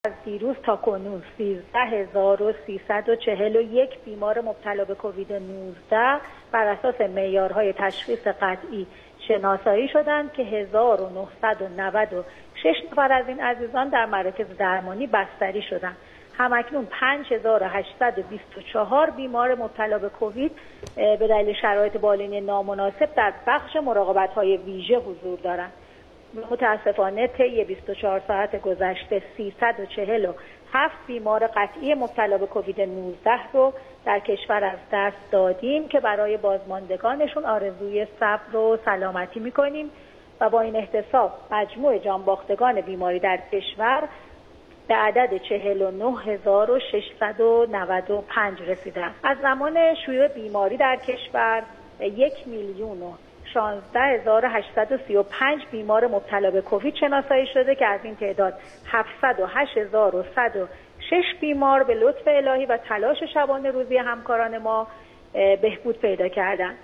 از دیروز تا کنون 13341 بیمار مبتلا به کووید 19 بر اساس معیارهای تشخیص قطعی شناسایی شدند که 1996 نفر از این عزیزان در مراکز درمانی بستری شدند. همکنون 5824 بیمار مبتلا به کووید به دلیل شرایط بالینی نامناسب در بخش مراقبت‌های ویژه حضور دارند. متاسفانه طی 24 ساعت گذشته 347 بیمار قطعی مبتلا به کووید 19 رو در کشور از دست دادیم که برای بازماندگانشون آرزوی صبر و سلامتی می‌کنیم و با این احتساب مجموع جانباختگان بیماری در کشور به عدد 49695 رسیده. از زمان شیوع بیماری در کشور 1,016,835 بیمار مبتلا به کووید شناسایی شده که از این تعداد 708,106 بیمار به لطف الهی و تلاش شبانه روزی همکاران ما بهبود پیدا کردند.